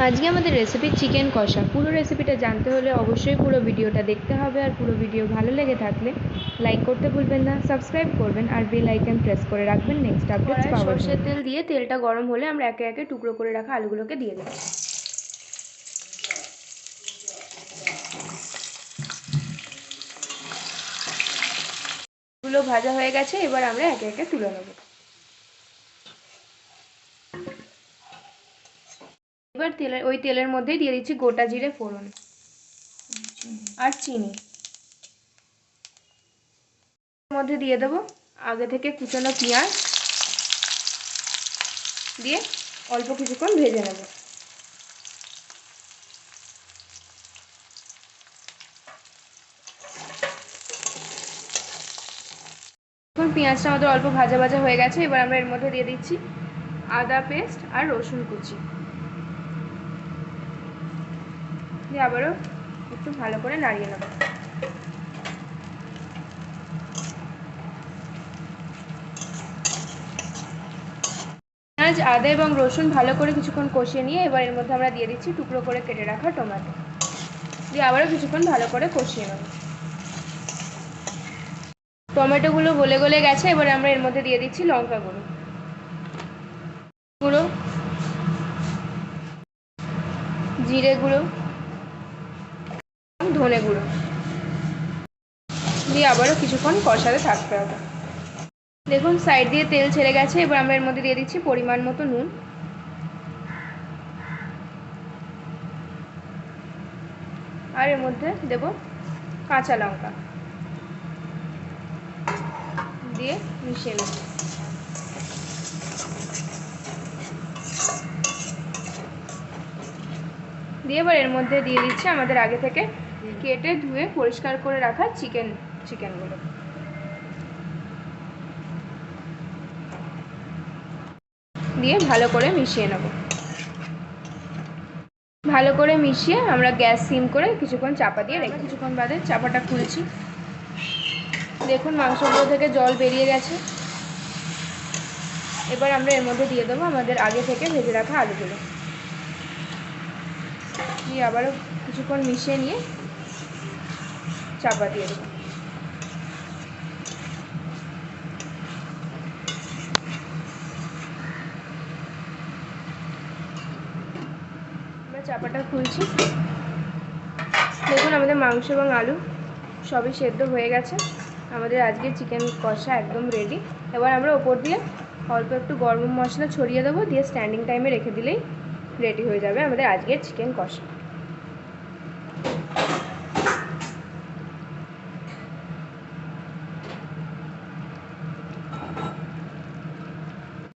আজকে আমাদের recipe chicken কষা। পুরো রেসিপিটা জানতে হলে অবশ্যই পুরো ভিডিওটা দেখতে হবে, আর পুরো ভিডিও ভালো লেগে থাকলে লাইক করতে ভুলবেন না, সাবস্ক্রাইব করবেন আর বেল আইকন প্রেস করে রাখবেন নেক্সট আপডেট পাওয়ার জন্য। সরষের তেল দিয়ে তেলটা গরম হলে আমরা একে একে টুকরো করে রাখা আলুগুলোকে দিয়ে দেব। আলুগুলো ভাজা হয়ে গেছে, এবার আমরা একে একে তুলে নেব। এবার তেলের মধ্যেই দিয়ে দিচ্ছি গোটা জিরে ফোড়ন আর চিনি। মধ্যে দিয়ে দেবো আগে থেকে কুচানো পেঁয়াজ, দিয়ে অল্প কিছুক্ষণ ভেজে নেব। এখন পেঁয়াজটা আমাদের অল্প ভাজা ভাজা হয়ে গেছে, এবার আমরা এর মধ্যে দিয়ে দিচ্ছি আদা পেস্ট আর রসুন কুচি, দিয়ে আবারও একটু ভালো করে নাড়িয়ে নেব। পেঁয়াজ, আদা এবং রসুন ভালো করে কিছুক্ষণ কষিয়ে নিয়ে এবার এর মধ্যে আমরা দিয়ে দিচ্ছি টুকরো করে কেটে রাখা টমেটো, দিয়ে আবারও কিছুক্ষণ ভালো করে কষিয়ে নেব। টমেটোগুলো গলে গলে গেছে, এবার আমরা এর মধ্যে দিয়ে দিচ্ছি লঙ্কা গুঁড়ো, জিরে গুঁড়ো, ধনে গুঁড়ো, দিয়ে আবারও কিছুক্ষণ কষাতে থাকতে হবে। দেখুন সাইড দিয়ে তেল ছেড়ে গেছে, এবার আমরা এর মধ্যে দিয়ে দিচ্ছি পরিমাণ মতো নুন, আর এর মধ্যে দেব কাঁচা লঙ্কা, দিয়ে মিশিয়ে নেব। দিয়ে এবার এর মধ্যে দিয়ে দিচ্ছি আমাদের আগে থেকে কেটে ধুয়ে পরিষ্কার করে রাখা চিকেনগুলো, দিয়ে ভালো করে মিশিয়ে নেব। ভালো করে মিশিয়ে আমরা গ্যাস সিম করে কিছুক্ষণ চাপা দিয়ে রেখে কিছুক্ষণ বাদে চাপাটা খুলছি। দেখুন মাংসগুলো থেকে জল বেরিয়ে গেছে, এবার আমরা এর মধ্যে দিয়ে দেবো আমাদের আগে থেকে ভেজে রাখা আলুগুলো, দিয়ে আবারও কিছুক্ষণ মিশিয়ে নিয়ে চাপা দিয়ে দেবো। আমরা চাপাটা খুলছি। দেখুন আমাদের মাংস এবং আলু সবই সেদ্ধ হয়ে গেছে, আমাদের আজকে চিকেন কষা একদম রেডি। এবার আমরা ওপর দিয়ে অল্প একটু গরম মশলা ছড়িয়ে দেবো, দিয়ে স্ট্যান্ডিং টাইমে রেখে দিলেই রেডি হয়ে যাবে আমাদের আজকের চিকেন কষা।